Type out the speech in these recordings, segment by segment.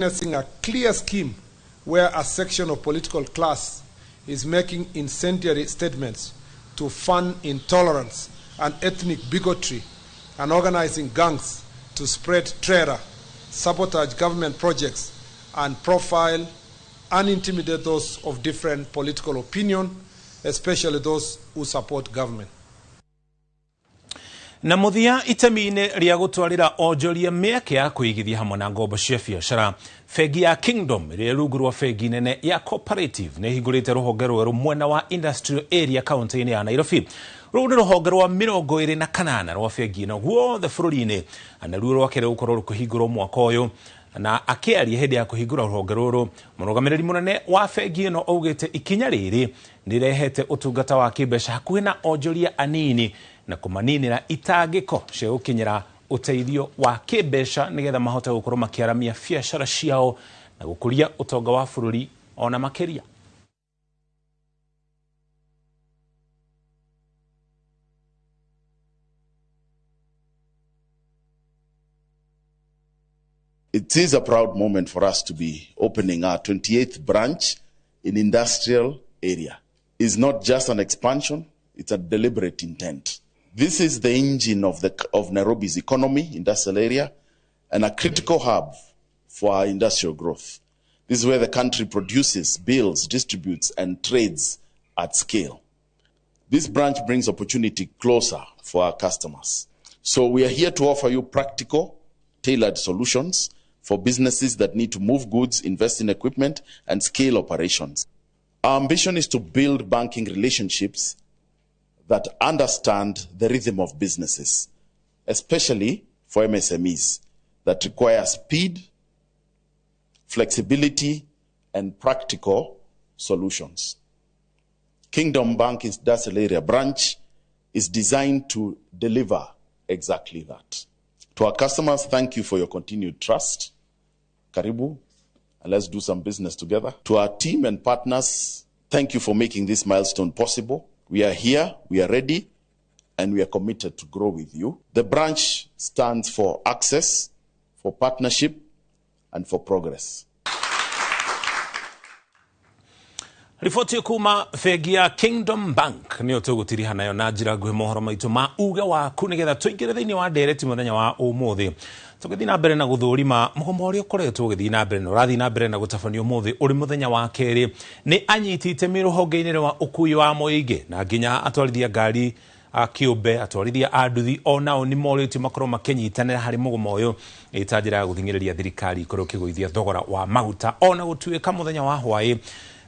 witnessing a clear scheme where a section of political class is making incendiary statements to fund intolerance and ethnic bigotry and organizing gangs to spread terror, sabotage government projects, and profile and intimidate those of different political opinion, especially those who support government. Na muthia itemine ria gutwarira onjoria mieke ya kuigithia hamwe na ngombo cia biashara fegi ya Kingdom ria rugurwa fegi nene ya cooperative ne hingurite ruhonge rweru mwena wa industrial area county ya Nairobi ruhonge ruhonge rwa 28 rwa fegi no guothe bururi-ini ana ruo rwakere gukorwo rukuhingurwo mwaka uyu na akiaria hindi ya kuhingura ruhonge ruru murugamiriri munene wa fegi ino augite ikinya riri nirehete utungata wa kibesha hakuhi na onjoria anini na kumaninira itangiko cia gukinyira uteithio wa kibesha nigetha mahote gukorwo makiaramia biashara ciao na gukuria utonga wa bururi ona makiria. It is a proud moment for us to be opening our 28th branch in industrial area. It's not just an expansion, it's a deliberate intent. This is the engine of Nairobi's economy, industrial area, and a critical hub for our industrial growth. This is where the country produces, builds, distributes, and trades at scale. This branch brings opportunity closer for our customers. So we are here to offer you practical, tailored solutions for businesses that need to move goods, invest in equipment, and scale operations. Our ambition is to build banking relationships that understand the rhythm of businesses, especially for MSMEs that require speed, flexibility, and practical solutions. Kingdom Bank Industrial Area Branch is designed to deliver exactly that. To our customers, thank you for your continued trust. Karibu, and let's do some business together. To our team and partners, thank you for making this milestone possible. We are here, we are ready, and we are committed to grow with you. The branch stands for access, for partnership, and for progress. Ripoti kuma fegi ya Kingdom Bank ni utugutiriha nayo na njira nguhi mohoro maitu ma uga waku nigetha tuingire thiini wa ndereti muthenya wa umuthi tugithi na mbere na guthurima mugomo uria ukoretwo ugithi na mbere no rathi na mbere na gutafanio umuthi uri muthenya wa keri ni anyitite miruhonge-ini wa ukui wa muingi na nginya atwarithia ngari akiumbe atwarithia anduthi onao ni moriti makorwo makenyitanira hari mugomo uyu itanjira ya guthingiriria thirikari ikorwo kiguithia thogora wa maguta ona gutuika muthenya wa hwai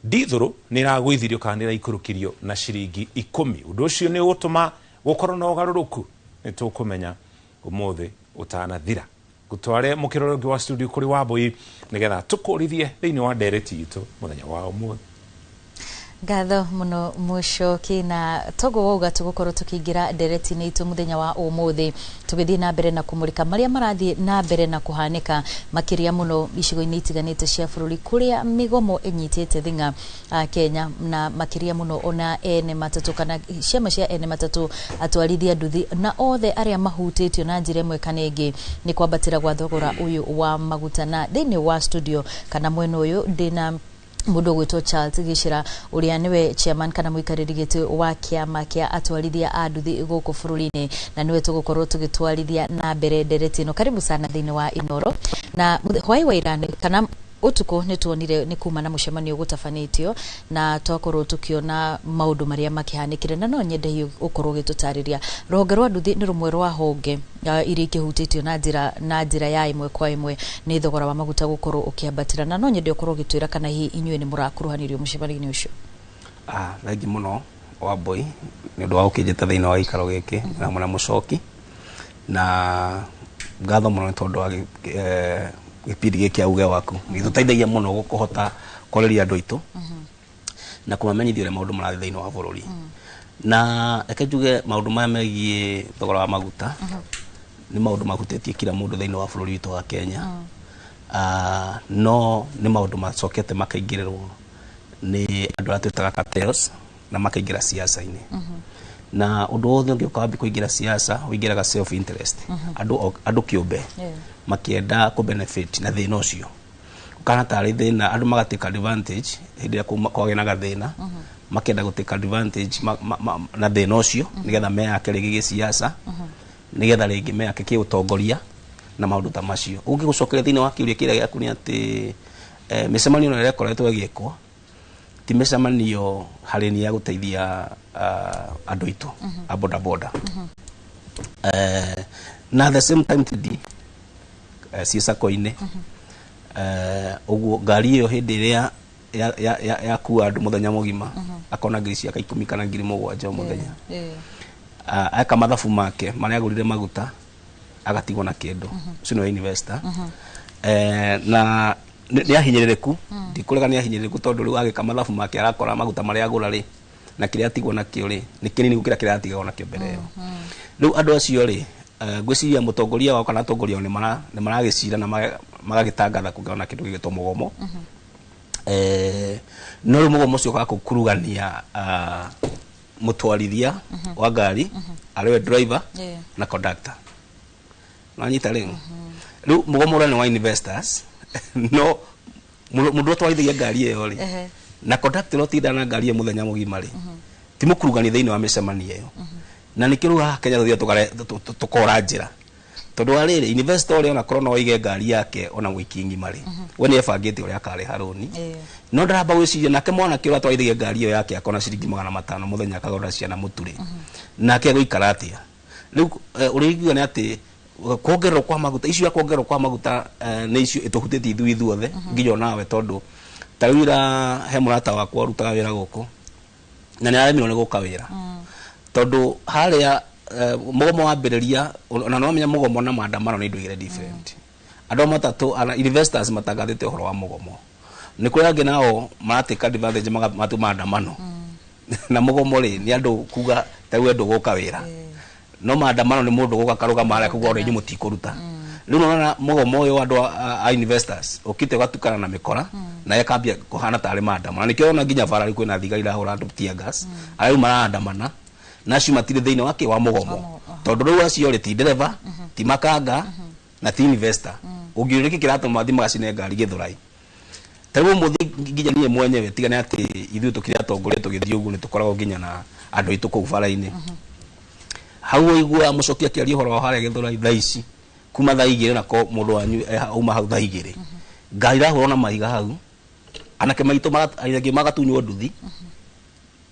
dithuru niragwithirio kana niraikurukiriyo na shiringi 10 undu ucio ni utuma gukorwo na ugaruruku nitukumenya umuthi utanathira gutware mukirorogi wa studio kuri Wambui nigetha tukurithie thiini wa ndereti itu muthenya wa umuthi. Gatho muno Muchoki na togo wauga tugukorwo tukiingira ndereti-ini itu muthenya wa umuthi tugithi na mbere na kumurika maria marathi na mbere na kuhanika makiria muno icigo-ini itiganite cia bururi kuria migomo inyitite thinga Kenya na makiria muno ona ene matatu kana ciama cia ene matatu atwarithia nduthi na othe aria mahutitio na njira imwe kana ingi ni kwambatira gwa thogora uyu wa maguta na thiini wa studio kana mwena uyu ndina mundu gwitwo Charles Gishira uria niwe chairman kana muikariri giti wa kiama kia atwarithia anduthi guku bururi-ini na niwe tugukorwo tugitwarithia na mbere ndereti ino. Karibu sana thiini wa Inoro na hwai wa irani kana utuko nituonire ni kuma na mucemanio gutafanitio na twakorwo tukiona maundu maria makihanikire na no nyende hiyo ukorwo gitutariria ruhonge rwa nduthi ni rumwe rwa honge iri kihutitio na njira ya imwe kwa imwe ni thogora wa maguta gukorwo ukiambatira na no nyende ukorwo gitwira kana hi inyue ni murakuruhanirio mucemanio ucio. Thangi muno Wambui ni undu wa ukijeta thiini wa ikaro giki na mwana Muchoki na ngatho muno tondu wa gipindi giki auge waku gitutaithagia muno gukuhota koreria andu aitu na kumamenyithia maundu marathi thiini wa bururi na ekejuge maundu maya megie thogora wa maguta ni maundu mahutetie kila mundu thiini wa bururi witu wa Kenya no ni maundu macokete makaingirerwo ni andu atwitaga cartels na makaingira siasa-ini na undu wothe ungi ukambi kuingira siasa uingiraga self interest andu kiumbe makienda ku benefit na thina ucio kana tarĩ thĩna andũ magatake advantage hĩndĩ ĩrĩa kwagĩa na gathĩna makenda gũtake advantage na thĩna ũcio nĩgetha meyake rĩngĩ gĩsiasa nĩgetha rĩngĩ meyake kĩũtongoria na maũndũ ta macio. Ũngĩgũcokeria thĩinĩ wa kĩũria kĩrĩa gĩaku nĩ atĩ mĩcemanio ĩno ĩrĩa ĩkoretwo ĩgĩkwo ti mĩcemanio harĩ ni ya gũteithia andũ aitũ a boda boda. Na the same time tidi ciĩcako-inĩ ũguo ngari ĩyo hĩndĩ ĩrĩa yakua andũ mũthenya mũgima akona ngiri ciaka 10 kana ngiri 7 o mũthenya aka mathabu make marĩa agũrire maguta agatigwo na kĩndũ ũcio nĩ investor na nĩ ahinyĩrĩrĩku ndikũrega nĩ ahinyĩrĩrĩku tondũ rĩu agĩka mathabu make arakora maguta marĩa agũra rĩ na kĩrĩa atigwo nakĩo rĩ nĩ kĩnini gũkĩra kĩrĩa atigagwo nakĩo mbere ĩyo. Rĩu andũ acio rĩ ngwĩciria mũtongoria wao kana atongoria nĩ maragĩcira na magagĩtangatha kũgĩa na kĩndũ gĩgĩtwo mũgomo. No rĩu mũgomo ũcio ũkaga kũkurugania mũtwarithia wa ngari arĩwe driver na conductor. Nanyita rĩu rĩu mũgomo ũrĩa nĩ wa investors no mũndũ ũtwarithagia ngari ĩyo rĩ na conductor ũtinda na ngari ĩyo mũthenya mũgima rĩ ti mũkurugani thĩinĩ wa mĩcemanio ĩyo. Na nĩ kĩrũga Kenya tũkora njĩra tondũ arĩrĩ investor ũrĩa ona korwo no aige ngari yake ona wiki ng'ima rĩ we nĩ ebangĩte ũrĩa akarĩha rũni no ndaramba gwĩciria nake mwanake ũrĩa atwarithagia ngari ĩyo yake akona ciringi 500 mũthenya akagũra ciana mũtu rĩ nake agũikara atĩa. Rĩu ũrĩiguaga nĩ atĩ kuongererwo kwa maguta icio kuongererwo kwa maguta nĩ icio ĩtũhutĩtie ithuothe nginya nawe tondũ ta rĩu he mũrata wakwa ũrutaga wĩra gũkũ na nĩ aremirwo nĩ gũka wĩra tondũ harĩa mũgomo wambĩrĩria na no menya mũgomo na maandamano nĩ indo igĩrĩ different. Andũ matatũ investors matangathĩte ũhoro wa mũgomo nĩ kũrĩ angĩ nao maratake advantage matu maandamano na mũgomo rĩ nĩ andũ kuga ta rĩu andũ gũka wĩra no maandamano nĩ mũndũ gũka karũgama harĩa kuga ũrĩa mũtikũruta. Rĩu nona mũgomo ũyũ andũ a investors ũkite ũgatukana na mĩkora na yakambia kũhana tarĩ maandamano. Nĩkĩo ona nginya barari kwĩna thigari irahũra andũ tear gas arĩa maraandamana na acio matirĩ thĩinĩ wake wa mũgomo tondũ rĩu acio rĩ ti ndereba ti makanga na ti investor ũngĩũrĩke kĩratũma thiĩ magacine ngari Gĩthũrai. Ta rĩu mũthĩ nginya niĩ mwenyewe tiga nĩ atĩ ithuĩ tũkĩrĩ atongoria tũgĩthiĩ ũguo nĩ tũkoragwo nginya na andũ aitũ kũu bara-inĩ hau ũigua mũcokia kĩaria ũhoro wa harĩa Gĩthũrai thaa ici kuma thaa 2 na ko mũndũ wanyu uma hau thaa 2 ngari irahũrwo na mahiga hau anake maitũ aingĩ magatunywo nduthi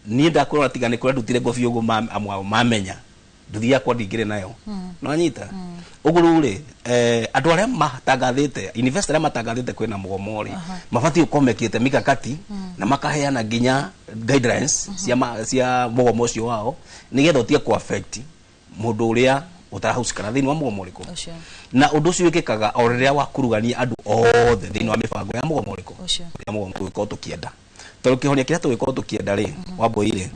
niĩ ndakwĩra tiga nĩ kũrĩa ndutire ngobi ũguo amwe mamenya nduthi yakwa ndingĩrĩ nayo no anyita ũguo rĩu rĩ andũ arĩa matangathĩte investor arĩa matangathĩte kwĩna mũgomo rĩ mabatiĩ gũkorwo mekĩte mikakati na makaheana nginya guidelines cia mũgomo ũcio wao nĩgetha ũtige ku affect mũndũ ũrĩa ũtarahusika thĩinĩ wa mũgomo ũrĩkũ na ũndũ ũcio wĩkĩkaga o rĩrĩa wakurugania andũ othe thĩinĩ wa mĩbango ya mũgomo ũrĩkũ ya mũgomo tũgĩkorwo tũkĩenda tondũ kĩhonia kĩrĩa tũgĩkorwo tũkĩenda rĩ Wambũi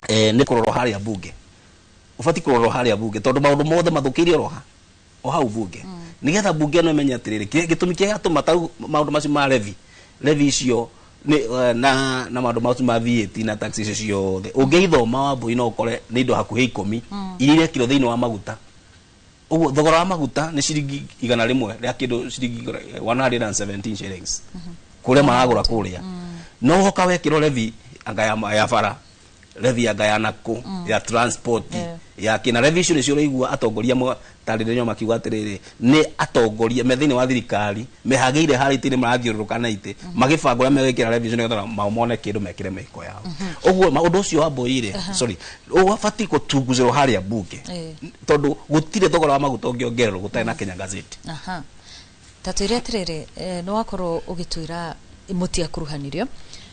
nĩ kũrorwo harĩa bunge ũbatiĩ kũrorwo harĩa bunge tondũ maũndũ mothe mathũkĩirio roha o hau bunge nĩgetha bunge no ĩmenye atĩrĩrĩ gĩtũmi kĩrĩa gĩatũma maũndũ macio ma levy icio na maũndũ macio ma VAT na tax icio ciothe ũngĩithoma Wambũi no ũkore nĩ indo hakuhĩ 10 iria irekĩrwo thĩinĩ wa maguta. Ũguo thogora wa maguta nĩ ciringi 100 rĩa kĩndũ ciringi 117 shillings kũrĩa maragũra kũrĩa no hoka wekĩrwo levy anga ya bara levy anga ya nako ya transport ya kina levy icio nĩcio ũraigua atongoria tarĩrĩrio makiuga atĩrĩrĩ nĩ atongoria me thĩinĩ wa thirikari mehagĩire harĩ itĩ-inĩ marathiũrũrũka na itĩ magĩbanga ũrĩa megwĩkĩra levy icio nĩgetha mone kĩndũ mekĩre mĩhuko yao. Ũguo ũndũ ũcio Wambũi sorry ũbatiĩ gũtunguzĩrwo harĩa bunge tondũ gũtirĩ thogora wa maguta ũngĩongererwo gũtarĩ na Kenya Gazette. Ta twĩre atĩrĩrĩ nĩ wakorwo ũgĩtwĩra mũtiakuruhanirio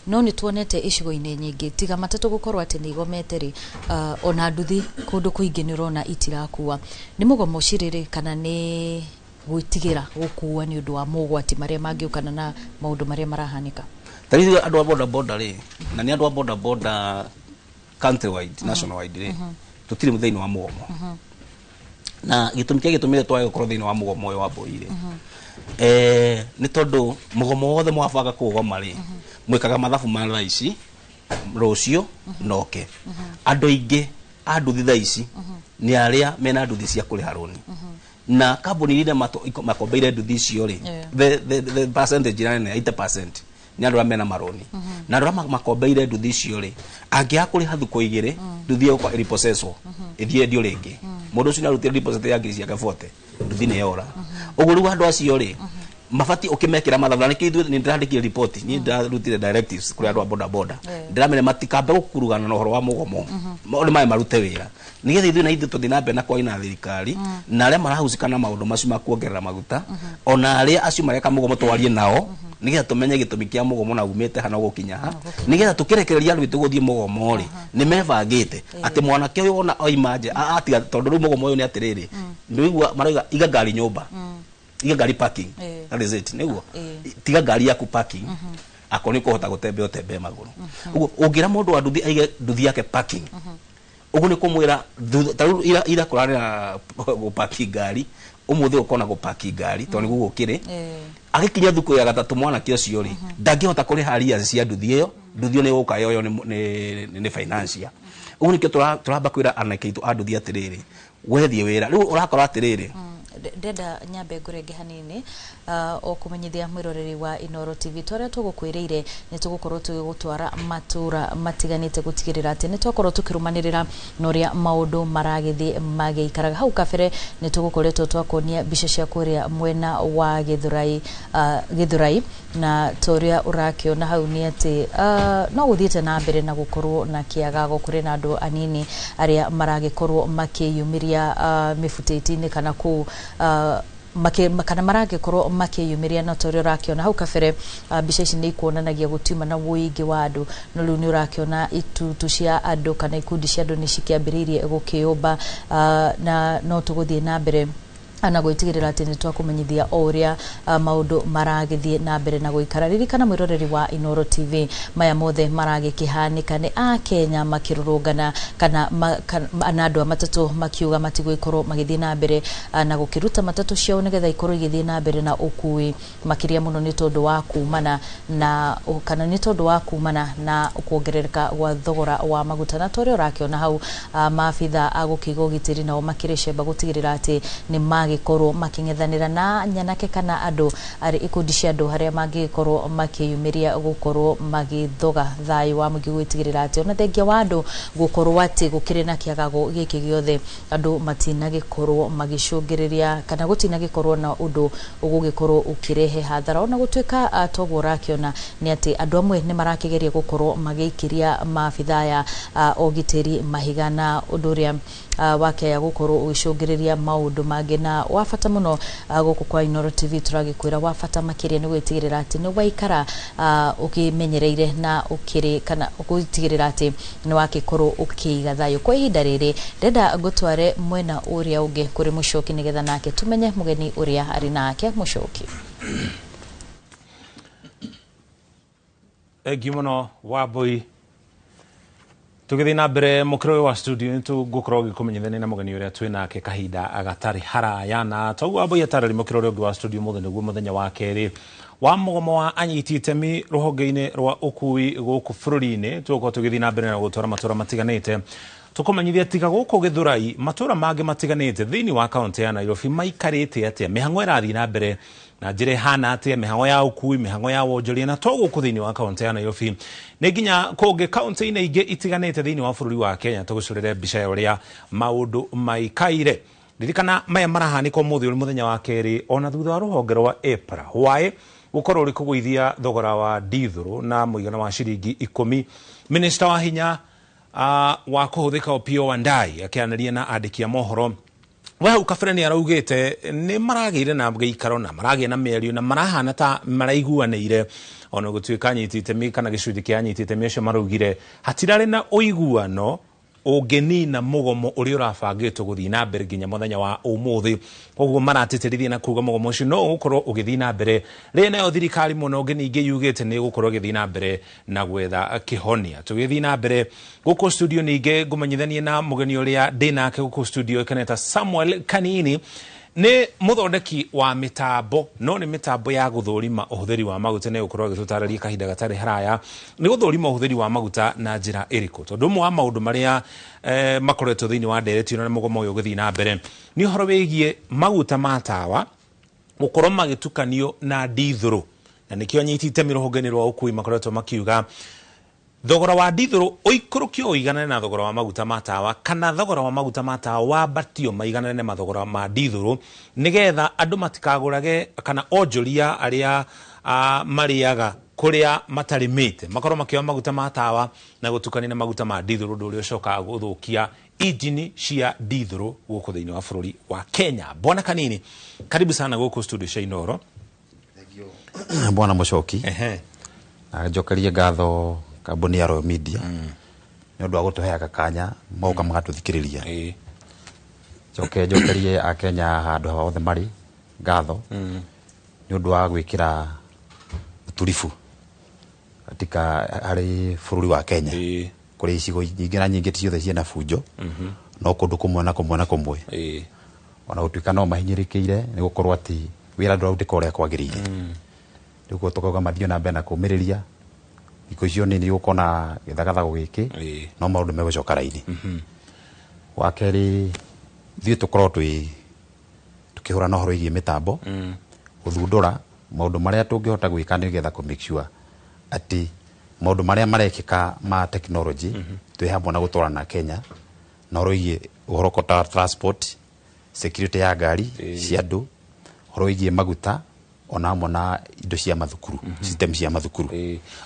no nĩ tuonete icigo-inĩ nyingĩ tiga matatũ gũkorwo atĩ nĩ igomete rĩ ona nduthi kũndũ kũingĩ nĩ ũrona itirakua nĩ mũgomo cirĩrĩ kana nĩ gwĩtigĩra gũkua nĩ ũndũ wa mogwati marĩa mangĩũkana na maũndũ marĩa marahanĩka. Ta rĩu andũ a boda boda rĩ na nĩ andũ a boda boda country wide national wide rĩ tũtirĩ thĩinĩ wa mũgomo na gĩtũmi kĩa gĩtũmire twage gũkorwo thĩinĩ wa mũgomo ũyũ Wambũi rĩ nĩ tondũ mũgomo wothe mwabanga kũgoma rĩ mwĩkaga mathabu ma thaa ici rũciũ noke andũ aingĩ a nduthi thaa ici nĩ arĩa mena nduthi cia kũrĩha rũni na kambuni ile makombeire nduthi icio ri the percentage ina 80% ni andu amena maroni na andu makombeire nduthi icio ri angiakuri hathuko igire nduthi yo kwa repossessor ithie ndio ringi mundu ucio narutire deposit ya ngiri ciake 40 nduthi ni yora uguo riu andu acio ri mafati ukimekira mathatha ni kithu ni ndirandikire report ni ndirarutire directives kuri andu a boda boda ndiramene matikambe gukurugana na horo wa mugomo oni mai marute wira nigetha ithu na ithu tuthinabe na kwa ina thirikari na aria marahusika na maundu macio makuongerera maguta ona aria acio mareka mugomo twarie nao nigetha tumenye gitumi kia mugomo na umite hana gukinya ha nigetha tukirekereria andu tuguthie mugomo ri ni mebangite ati mwanake uyu ona oimaje atiga tondu ru mugomo uyu ni atiriri ndigua maraiga iga ngari nyumba iga ngari parking that is it niguo tiga ngari yaku parking akoni kuhota gutembe otembe maguru uguo ungira mundu wa nduthi aige nduthi yake parking uguo ni kumwira taru ira kurarira go parking ngari umuthi ukona go parking ngari to niguo gukire agikinya thuko ya gatatu mwana kio ciori ndangihota kuri haria cia nduthi iyo nduthi ni guka yoyo ni financial uguo nikio turamba kwira anakeitu anduthi atiriri wethie wira riu urakora atiriri ndenda nyambe ngurenge hanini o kumenyithia mwiroreri wa Inoro TV twara tugukwirire ni tugukorwo tugigutwara matura matiganite gutigirira ati ni twakorwo tukirumanirira noria maundu maragithi magiikaraga hau kabere ni tugukoretwo twakonia bica cia kuria mwena wa Githurai na toria urakiona hau ni ati no guthiete na mbere na gukorwo na kiagago kuri na andu anini aria maragikorwo makiyumiria mifuteti-ini kana ku kana maragikorwo makiyumiria na torio rakiona hau kabere bica ici ni kuonanagia gutiuma na wuingi wa andu no riu ni urakiona itutu cia andu kana ikundi cia andu ni cikiambiririe gukiumba na no tuguthie na mbere ana gwitigirira ati ni twakumenyithia oria maundu maragithie na mbere na guikara ririkana mwiroreri wa Inoro TV maya mothe maragikihanika ni a Kenya makirurungana kana anadu matatu makiuga matigwikorwo magithie na mbere na gukiruta matatu ciao nigetha ikorwo igithie na mbere na ukui makiria muno ni tondu wa kumana na kana ni tondu wa kumana na kuongerereka gwa thogora wa maguta na torio rakiona hau maafitha agukigo gitiri nao makiricemba gutigirira ati ni gikorwo makingethanira na nyanake kana andu ari ikundi cia andu haria magikorwo makiyumiria gukorwo magithoga thayu wa mugigwitigirira ati ona thengia wa andu gukorwo ati gukire na kiagago giki giothe andu matinagikorwo magicungiriria kana gutinagikorwo na undu ugugikorwo ukirehe hathara ona gutwika togo rakiona ni ati andu amwe ni marakigeria gukorwo magiikiria maafitha ya ogiteri mahigana undu ria wake ya gukorwo ugicungiriria maundu mangi na wafata muno guku kwa Inoro TV turagikwira wafata makiria ni gwitigirira ati ni waikara ukimenyereire na ukiri kana gwitigirira ati ni wakikorwo ukiiga thayo kwa ihinda riri ndenda ngutware mwena uria ungi kuri Mucoki nigetha nake tumenye mugeni uria ari nake Mucoki Gimono Wambui tugithi na mbere mukiro wa studio nitu gukorwo gikumenyithania na mugeni uria twinake kahinda agatari haraya na togwa Wambui atarari mukiro uria wa studio muthenya niguo muthenya wa keri wa mugomo wa anyiti itemi ruhonge-ini rwa ukui guku bururi-ini tuko tugithi na mbere na gutwara matura matiganite tukumenyithia tiga guku Githurai matura mangi matiganite thiini wa kaunti ya Nairobi maikarite atia mihango irathi na mbere na njire hana atia mihango ya ukui mihango ya wonjoria na togo ku thiini wa kaunti ya Nairobi ni nginya kungi kaunti-ini ingi itiganite thiini wa bururi wa Kenya tugucurire bica ya uria maundu maikaire ririkana maya marahanika umuthi uri muthenya wa keri ona thutha wa ruhonge rwa EPRA why gukorwo uri kugwithia thogora wa dithuru na muigana wa ciringi 10 minister wa hinya wa kuhuthika Opiyo Wandayi akianaria na andiki a mohoro wa ukabere ni araugite ni maragire na gĩikaro na maragia na mĩario na marahana ta maraiguanĩire ona gũtuĩka anyiti itemi kana gĩcunjĩ kĩa anyiti itemi acio maraugire hatirarĩ na ũiguano ũngĩnina mugomo ũrĩa ũrabangĩtwo gũthiĩ na mbere nginya mũthenya wa ũmũthĩ koguo maratĩtĩrithia na kuga mugomo ũcio no ũkorwo ũgĩthiĩ na mbere rĩrĩa nayo thirikari mũno ningĩ yugĩte nĩ gũkorwo ũgĩthiĩ na mbere na gwetha kĩhonia tũgĩthiĩ na mbere gũkũ studio ningĩ ngũmenyithanie na mũgeni ũrĩa ndĩ nake gũkũ studio kaneta Samuel Kanini nĩ mũthondeki wa mitambo no nĩ mitambo ya gũthũrima ũhũthĩri wa maguta nĩ gũkorwo agĩtũtarĩria kahinda gatarĩ haraya nĩ gũthũrima ũhũthĩri wa maguta na njĩra ĩrĩkũ tondũ ũmwe wa maũndũ marĩa makoretwo thĩinĩ wa ndereti na mũgomo ũyũ ũgĩthiĩ na mbere nĩ ũhoro wĩgiĩ maguta ma tawa gũkorwo magĩtukanio na ndithũrũ na nĩkĩo anyitĩte rũhonge-inĩ rwa ũkui makoretwo makiuga thogora wa ndithũrũ ũikũrũkio ũiganane na thogora wa maguta ma tawa kana thogora wa maguta ma tawa wambatio maiganane na mathogora ma ndithũrũ nigetha andũ matikagũrage kana onjoria arĩa marĩaga kũrĩa matarĩmĩte makorwo makĩoya maguta ma tawa na gũtukania na maguta ma ndithũrũ ũndũ ũrĩa ũcokaga gũthũkia injini cia ndithũrũ gũkũ thĩinĩ wa bũrũri wa Kenya. Bwana Kanini, karibu sana gũkũ studio cia Inooro. Bwana Muchoki njokerie ngatho kambuni ya Royal Media nĩ ũndũ wa gũtũheaga kanya moka magatũthikĩrĩria njokerie Akenya handũ hothe marĩ ngatho nĩ ũndũ wa gwĩkĩra ũtulivu katika harĩ bũrũri wa Kenya kũrĩ icigo nyingĩ na nyingĩ ciothe ciena bunjo no kũndũ kũmwe na kũmwe ona gũtuĩka no mahinyĩrĩkĩire nĩ gũkorwo atĩ wĩra ndũrarutĩka ũrĩa kwagĩrĩire rĩu tũkauga mathiĩ na mbere na kũmĩrĩria iko icio nĩ gũkorwo na gĩthagathago gĩkĩ no maũndũ megũcoka raini wa kerĩ thiĩ tũkorwo tukĩhũra na ũhoro wĩgiĩ mĩtambo gũthundũra maũndũ marĩa tũngĩhota gwĩka nĩgetha kũ make sure atĩ maũndũ marĩa marekĩka ma technology twĩ hamwe na gũtwarana na Kenya na ũhoro wĩgiĩ ũhoro ta transport security ya ngari cia andũ ũhoro wĩgiĩ maguta ona hamwe na indo cia mathukuru system cia mathukuru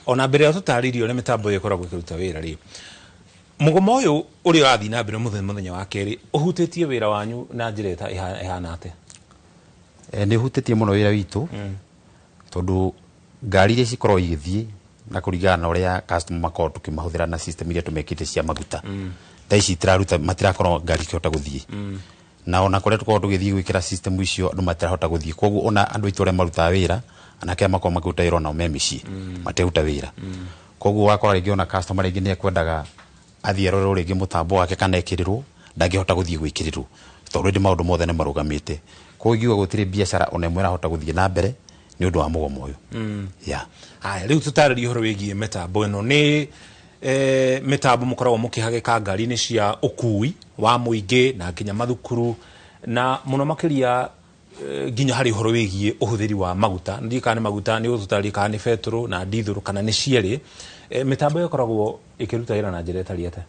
ona mbere ya tũtarĩrio ũrĩa mĩtambo ĩyo ĩkoragwo ĩkĩruta wĩra rĩ mũgomo ũyũ ũrĩa ũrathiĩ na mbere mũthenya wa kerĩ ũhutĩtie wĩra wanyu na njĩra ĩhana atĩa? Nĩ ũhutĩtie mũno wĩra witũ tondũ ngari iria cikoragwo igĩthiĩ na kũringana na ũrĩa customer makorwo tũkĩmahũthĩra na system iria tũmekĩte cia maguta thaa ici matirakorwo ngari ikĩhota gũthiĩ na ona kũrĩa tũkorwo tũgĩthiĩ gwĩkĩra system icio andũ matirahota gũthiĩ koguo ona andũ aitũ arĩa marutaga wĩra anake makorwo makĩruta wĩra ona me mĩciĩ materuta wĩra koguo wakora rĩngĩ ona customer rĩngĩ nĩ ekwendaga athiĩ arore rĩngĩ mũtambo wake kana ekĩrĩrwo ndangĩhota gũthiĩ gwĩkĩrĩrwo tondũ rĩndĩ maũndũ mothe nĩ marũgamĩte koguo gũtirĩ biacara ona ĩmwe ĩrahota gũthiĩ na mbere nĩ ũndũ wa mũgomo ũyũ. Haya rĩu tũtarĩrie ũhoro wĩgiĩ mĩtambo ĩno nĩ mĩtambo mũkoragwo mũkĩhagĩka ngari-inĩ cia ũkui wa mũingĩ na nginya mathukuru na mũno makĩria nginya harĩ ũhoro wĩgiĩ ũhũthĩri wa maguta ndikane maguta nĩ ũtũtarĩrie kana nĩ betũrũ na ndithũrũ kana nĩ cierĩ mĩtambo ĩyo ĩkoragwo ĩkĩruta wĩra na njĩra ĩtariĩ atĩa?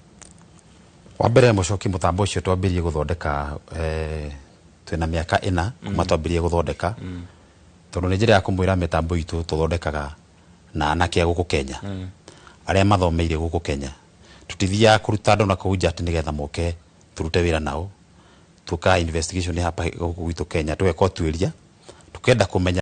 Wa mbere Muchoki mũtambo ũcio twambĩrĩrie gũthondeka twĩna mĩaka 4 kuma twambĩrĩrie gũthondeka tondũ nĩ njĩra ya kũmwĩra mĩtambo itũ tũthondekaga na anake a gũkũ Kenya arĩa mathomeire gũkũ Kenya tutithiaga kũruta andũ na kũu nja atĩ nĩgetha moke turute wĩra nao tuka investigation hapa gũkũ gwitũ Kenya tũgeka ũtuĩria tukenda kũmenya